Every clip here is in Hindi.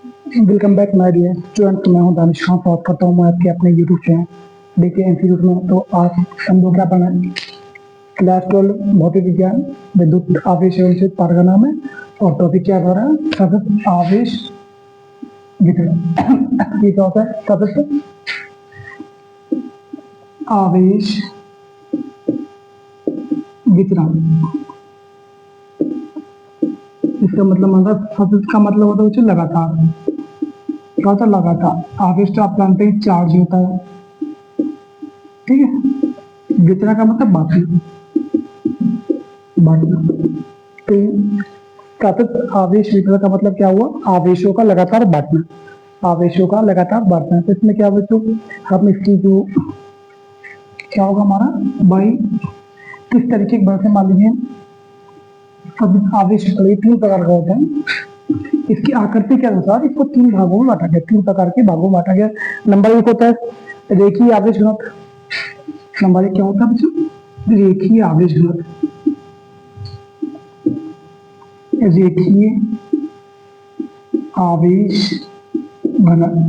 Welcome back my dear student. मैं हूं दानिश खान, बात करता हूं मैं आपके अपने यूट्यूब चैनल डीके इंस्टीट्यूट में। तो आज हम लोग क्या पढ़ना है, क्लास 12 भौतिक विज्ञान विद्युत आवेश एवं विद्युत तार का नाम है। और टॉपिक क्या हो रहा है, सतत आवेश वितरण। ये क्या होता है, सतत आवेश वितरण। इसका मतलब सतत का मतलब होता है लगातार। क्या होता है, लगातार। आवेश तो आप जानते हैं चार्ज होता है, ठीक है। वितरण का मतलब बांटना, बांटना। तो सतत आवेश वितरण का मतलब क्या हुआ, आवेशों का लगातार बांटना, आवेशों का लगातार बांटना। तो इसमें क्या बच्चों, हम इसकी जो क्या होगा हमारा भाई, किस तरीके की बढ़ से मान लीजिए सतत आवेश तीन प्रकार का होता है। इसकी आकृति के अनुसार इसको तीन भागों में बांटा गया, तीन प्रकार के भागों में बांटा गया। नंबर एक होता है रेखीय आवेश घनत्व। नंबर एक क्या होता है बच्चों, रेखीय आवेश घनत्व। रेखीय आवेश घनत्व।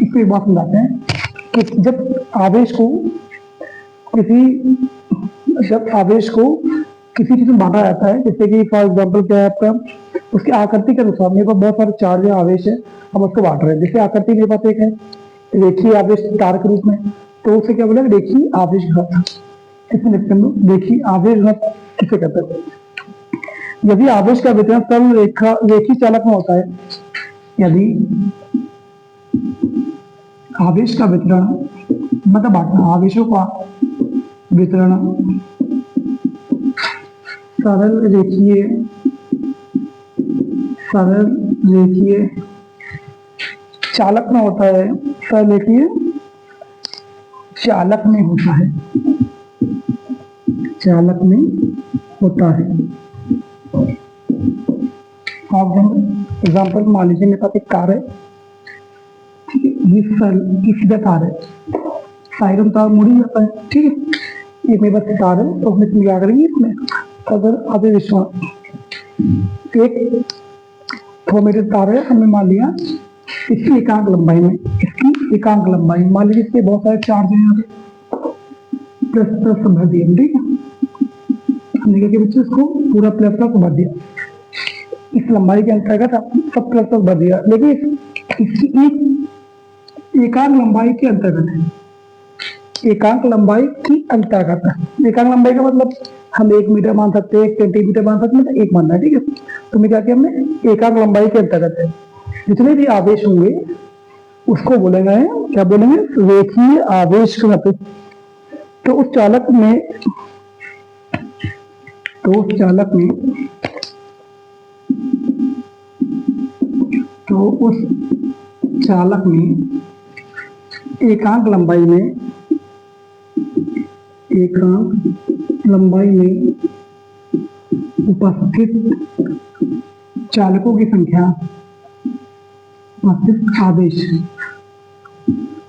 इसको एक बात समझाते हैं कि जब आवेश को किसी चीज में बांटा जाता है, जैसे कि फॉर एग्जांपल क्या है आपका, उसकी आकृति के अनुसार मेरे पास बहुत सारे चार्ज या आवेश है, हम उसको बांट रहे हैं। जैसे आकृति मेरे पास एक है रेखीय आवेश तार के रूप में, तो उसे क्या बोलेंगे, रेखीय आवेश घनत्व। इसमें लिखते हैं रेखीय आवेश घनत्व किसे कहते हैं। यदि आवेश का वितरण सरल रेखीय चालक में होता है, यदि आवेश का वितरण मतलब बांटना, आवेशों का वितरण सरल रेखीय चालक में होता है, सरल रेखीय चालक में होता है, चालक में होता है। एग्जाम्पल मान लीजिए मेरे पास एक कार है, ठीक है, ये सीधा तार है, साइड में तार मुड़ी जाता है, ठीक है। ये मेरे पास तार है, तो उसमें क्या करेंगे, इसमें अगर आवेश एक 100 मीटर तार है, हमने मान लिया इसकी एकांक लंबाई में, इसकी एकांक लंबाई मान लीजिए इसके बहुत सारे चार्ज हैं, यहाँ पे प्लस प्लस भर दिया, ठीक है। हमने क्या किया बच्चों, इसको पूरा प्लस प्लस भर दिया, इस लंबाई के अंतर्गत सब प्लस प्लस भर दिया, लेकिन इसकी एक एकांक लंबाई के अंतर्गत है, एकांक लंबाई की अंतर्गत है। एकांक लंबाई का मतलब हम 1 मीटर मान सकते हैं, 1 सेंटीमीटर मान सकते हैं, मतलब एक मानना है, ठीक है। तो मैं क्या किया, हमने एकांक लंबाई के अंतर्गत है, जितने भी आवेश होंगे उसको बोलेंगे, क्या बोलेंगे, रेखीय आवेश घनत्व। तो उस चालक में एकांक लंबाई में उपस्थित चालकों की संख्या,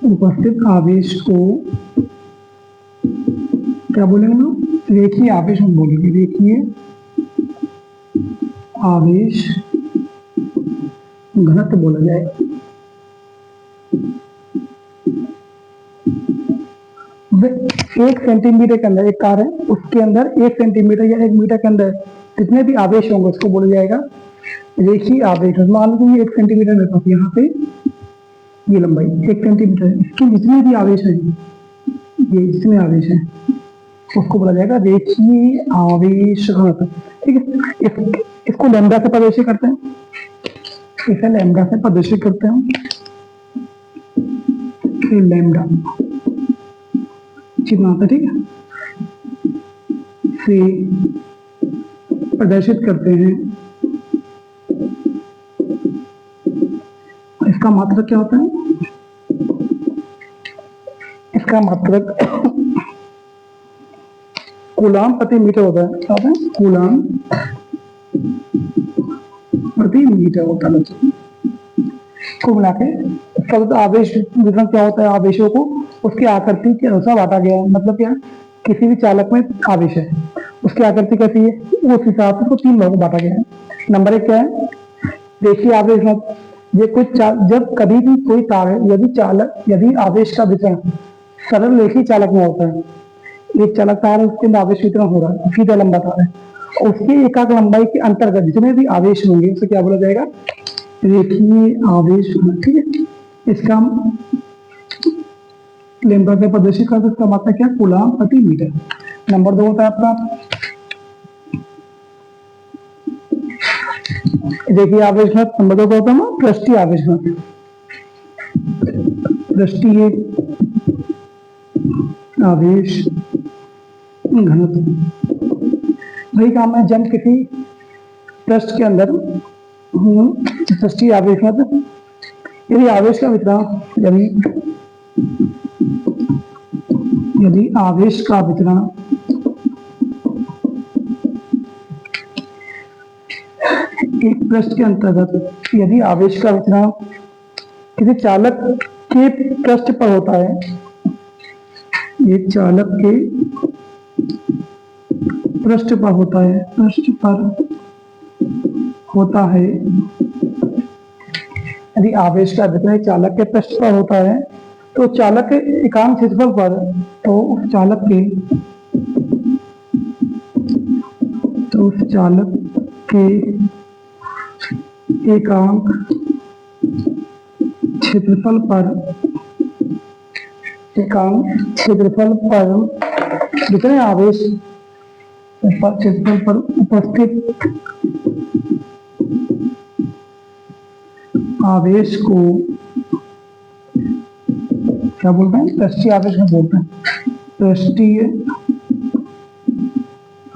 उपस्थित आवेश को क्या बोलेंगे हम लोग, रेखीय आवेश हम बोलेंगे, रेखीय आवेश घनत्व बोला जाएगा। एक सेंटीमीटर के अंदर एक कार है, उसके अंदर 1 सेंटीमीटर या 1 मीटर के अंदर जितने भी आवेश होंगे उसको बोला जाएगा रेखीय आवेश। मान लो ये 1 सेंटीमीटर मेरे पास यहाँ पे ये लंबाई 1 सेंटीमीटर है, इसके जितने भी आवेश है, ये जितने आवेश है उसको बोला जाएगा रेखीय आवेश घनत्व, ठीक है। इसको लैम्डा से प्रदर्शित करते हैं, इसे लैम्डा से प्रदर्शित करते हैं, लैम्डा चिन्ह आता है, ठीक है, से प्रदर्शित करते हैं। इसका मात्रक क्या होता है, इसका मात्रक कूलाम प्रति मीटर होता है, क्या होता है, कूलाम प्रति मीटर होता है। को मिला के सतत आवेश वितरण क्या होता है, आवेशों को उसकी आकृति के अनुसार बांटा गया है। मतलब क्या, किसी भी चालक में आवेश है, उसकी आकृति कैसी है, उस हिसाब से उसको तीन भागों में बांटा गया है। नंबर एक क्या है, रेखीय आवेश घनत्व, ये जब कभी भी कोई तार यदि आवेश का वितरण सरल रेखीय चालक में होता है, एक चालक तार है उसके अंदर आवेश वितरण हो रहा है, सीधा लंबा तार है, और उसकी एकाग्र लंबाई के अंतर्गत जितने भी आवेश होंगे उसे क्या बोला जाएगा, रेखीय आवेश घनत्व। ठीक है, इसका लैम्बडा से प्रदर्शित करते, इसका मात्रा क्या, कूलाम प्रति मीटर। नंबर 2 होता है आपका रेखीय आवेश घनत्व। नंबर 2 का होता है पृष्ठीय आवेश घनत्व। पृष्ठीय आवेश घनत्व वही काम है जब किसी पृष्ठ के अंदर पृष्ठीय आवेश घनत्व, यदि आवेश का वितरण यदि आवेश का वितरण एक पृष्ठ के अंतर्गत, यदि आवेश का वितरण किसी चालक के पृष्ठ पर होता है, एक चालक के पृष्ठ पर होता है, यदि आवेश का वितरण चालक के पृष्ठ पर होता है, तो चालक के एकांक क्षेत्रफल पर, तो उस चालक के एकांक क्षेत्रफल पर जितने आवेश क्षेत्रफल पर उपस्थित आवेश को क्या बोलते हैं, पृष्ठीय आवेश में बोलते हैं, पृष्ठीय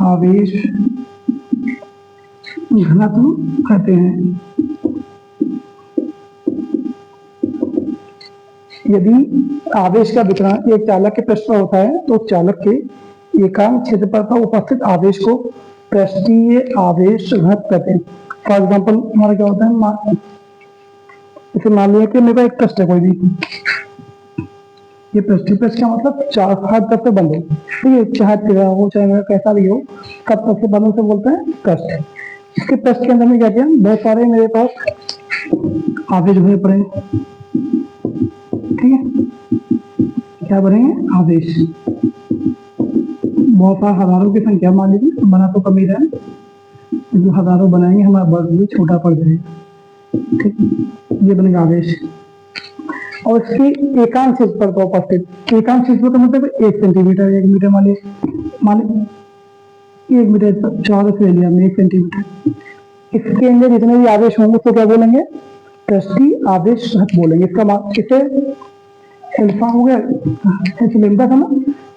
आवेश घनत्व कहते हैं। यदि आवेश का वितरण एक चालक के पृष्ठ पर होता है, तो चालक के एकांक क्षेत्रफल पर उपस्थित आवेश को पृष्ठीय आवेश घनत्व कहते हैं। फॉर एग्जाम्पल हमारा क्या होता है, इसे मान लिया कि मेरे पास एक पृष्ठ है कोई भी, ये पृष्ठीय पृष्ठ का मतलब हर तरफ से बंद हो, ठीक है, चाहे तेरा हो चाहे मेरा कैसा भी हो, कब तरफ से बंद से बोलते हैं पृष्ठ। इसके पृष्ठ के अंदर में क्या किया, बहुत सारे मेरे पास आवेश भरे पड़े, ठीक है, क्या भरेंगे, आवेश, बहुत सारे हजारों की संख्या मान लीजिए, बना तो कम ही रहे, जो हजारों बनाएंगे हमारा वर्ग भी छोटा पड़ जाएगा, ठीक, ये बनेगा आवेश। और इसकी एकांक क्षेत्रफल पर उपस्थित, एकांक क्षेत्रफल का मतलब 1 सेंटीमीटर, 1 मीटर मान लीजिए 1 मीटर चौरस ले लिया हमने 1 सेंटीमीटर, इसके अंदर जितने भी आवेश होंगे उसको क्या बोलेंगे, पृष्ठीय आवेश घनत्व बोलेंगे। इसका इसे अल्फा हो गया, लैम्बडा था ना,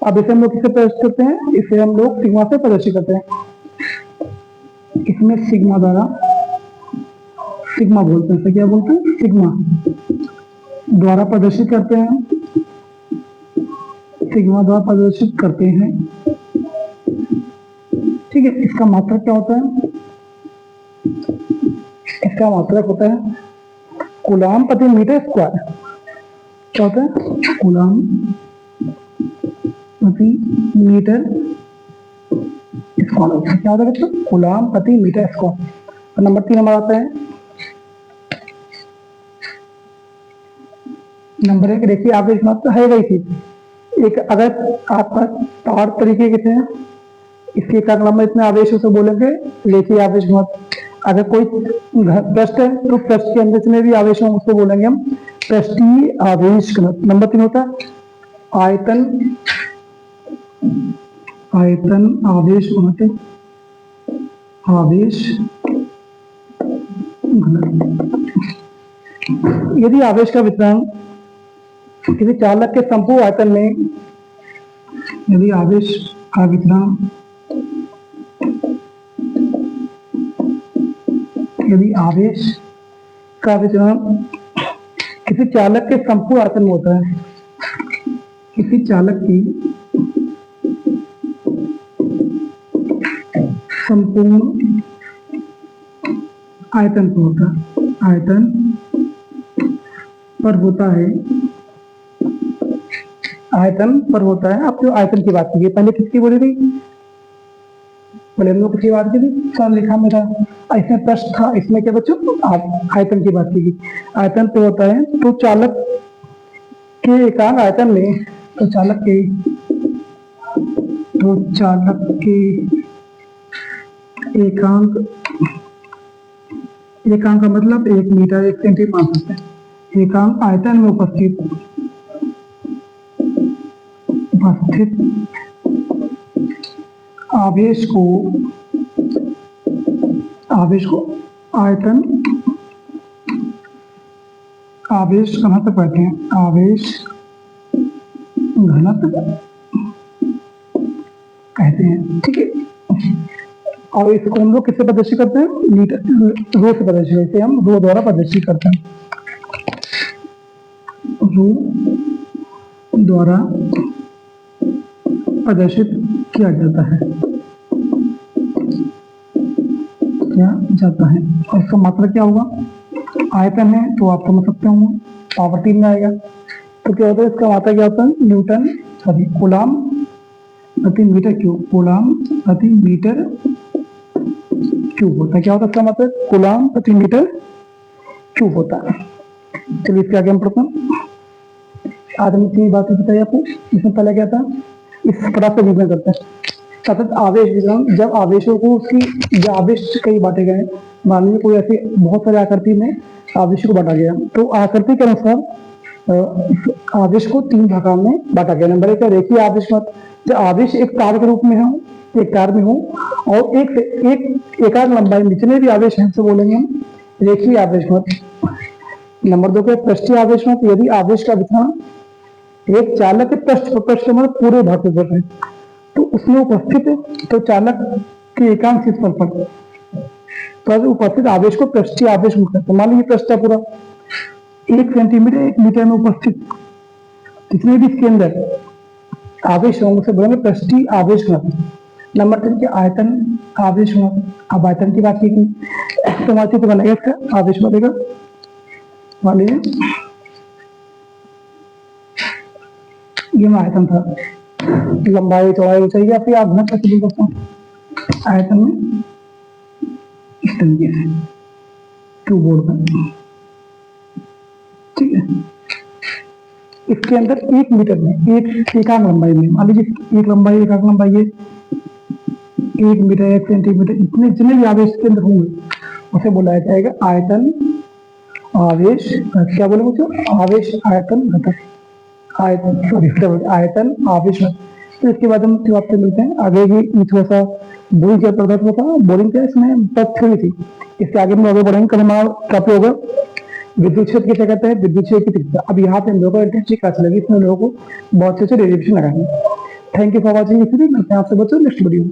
अब इसे हम लोग किससे प्रदर्शित करते हैं, इसे हम लोग सिग्मा से प्रदर्शित करते हैं। इसमें सिग्मा बोलते हैं, क्या बोलते हैं, सिग्मा द्वारा प्रदर्शित करते हैं, सिग्मा द्वारा प्रदर्शित करते हैं, ठीक है। इसका मात्रक क्या होता है, इसका मात्रक होता है कूलाम प्रति मीटर स्क्वायर। क्या होता है, कूलाम प्रति मीटर स्क्वायर होता है, क्या होता है बच्चों, कूलाम प्रति मीटर स्क्वायर। नंबर 3 हमारा आता है, नंबर 1 रेखीय आवेश घनत्व है वही चीज। एक अगर आपका तार तरीके के थे, इसके एकाग्र लंबाई इतने आवेश से बोलेंगे रेखीय आवेश घनत्व। अगर कोई पृष्ठ है तो पृष्ठ के अंदर जितने भी आवेश होंगे उसको बोलेंगे हम पृष्ठीय आवेश घनत्व। नंबर 3 होता है आयतन आवेश घनत्व, आवेश घनत्व। यदि आवेश का वितरण किसी चालक के संपूर्ण आयतन में, यदि आवेश का वितरण किसी चालक के संपूर्ण आयतन में होता है, किसी चालक की संपूर्ण आयतन पर होता है, आयतन पर होता है। अब जो आयतन की बात कीजिए, पहले किसकी बोली थी, पहले हम लोग किसी बात की थी, सर लिखा मेरा इसमें प्रश्न था, इसमें क्या बच्चों आयतन की बात की। आयतन तो होता है तो चालक के एकांक आयतन में, तो चालक के एकांक, एकांक का मतलब 1 मीटर 1 सेंटीमीटर मान सकते हैं। एकांक आयतन में उपस्थित आवेश को आयतन, आवेश घनत्व कहते हैं, आवेश घनत्व कहते हैं, ठीक है। और इसको हम लोग किससे प्रदर्शित करते हैं, मीटर रो से प्रदर्शित, इसे हम रो द्वारा प्रदर्शित करते हैं, रो द्वारा प्रदर्शित किया जाता है, और इसका मात्रा क्या होगा, आयतन है तो आप समझ सकते होंगे, पावर 3 में आएगा। तो क्या होता है, इसका मात्रा क्या होता है, न्यूटन कूलाम प्रति मीटर क्यूब, कूलाम प्रति मीटर क्यूब होता है। क्या होता है इसका मतलब, कूलाम प्रति मीटर क्यूब होता है। चलिए इसके आगे हम पढ़ते हैं। आज हमने 3 बातें बताई आपको। इसमें पहले क्या था, इस प्रकार से विभाजन करते हैं सतत आवेश वितरण, जब आवेशों को उसकी, जो आवेश कई बांटे गए, मान लीजिए कोई ऐसी बहुत सारी आकृति में आवेश को बांटा गया, तो आकृति के अनुसार आवेश को 3 भागों में बांटा गया। नंबर 1 रेखीय आवेश, जब आवेश एक तार के रूप में हो, एक तार में हो, और एक एकांक लंबाई में जितने भी आवेश हैं, से बोलेंगे हम रेखीय आवेश मत। नंबर 2 पृष्ठीय आवेश मत, यदि आवेश का वितरण एक चालक के पृष्ठ मतलब पूरे भाग पर है, तो उसमें उपस्थित, तो चालक के एकांक क्षेत्रफल पर उपस्थित आवेश को पृष्ठीय आवेश कहते हैं। मान लीजिए पृष्ठ पूरा 1 सेंटीमीटर 1 मीटर में उपस्थित जितने भी इसके अंदर आवेश होंगे उसे बोलेंगे पृष्ठीय आवेश घनत्व। नंबर 3 के आयतन आवेश घनत्व। अब आयतन की बात की तो हमारे तो बनेगा इसका आवेश बनेगा, मान लीजिए ये आयतन था, लंबाई चौड़ाई ऊंचाई या फिर आप घनत्व कैसे बोल सकते हैं, आयतन में इस तरीके से क्यूब बोर्ड में, ठीक है। इसके अंदर 1 मीटर में एक एकांक लंबाई में, मान लीजिए एक लंबाई एकांक लंबाई है 1 मीटर 1 सेंटीमीटर, इतने जितने भी आवेश के अंदर होंगे उसे बुलाया जाएगा आयतन आवेश, क्या बोलेंगे, आवेश आयतन घटक, आयतन आवेश घटक। तो इसके बाद हम आपसे मिलते हैं आगे भी, थोड़ा सा बोरिंग क्या पदार्थ होता है, बोरिंग क्या इसमें तथ्य थी, इसके आगे हम आगे बढ़ेंगे। कल हमारा टॉपिक होगा विद्युत क्षेत्र किसे कहते हैं, विद्युत क्षेत्र की तीव्रता। अब यहाँ पे हम लोगों को इंटरेस्टिंग क्लास लगी, इसमें लोगों को बहुत अच्छे डेरिवेशन लगाएंगे। थैंक यू फॉर वॉचिंग, मिलते हैं आपसे बच्चों नेक्स्ट वीडियो में।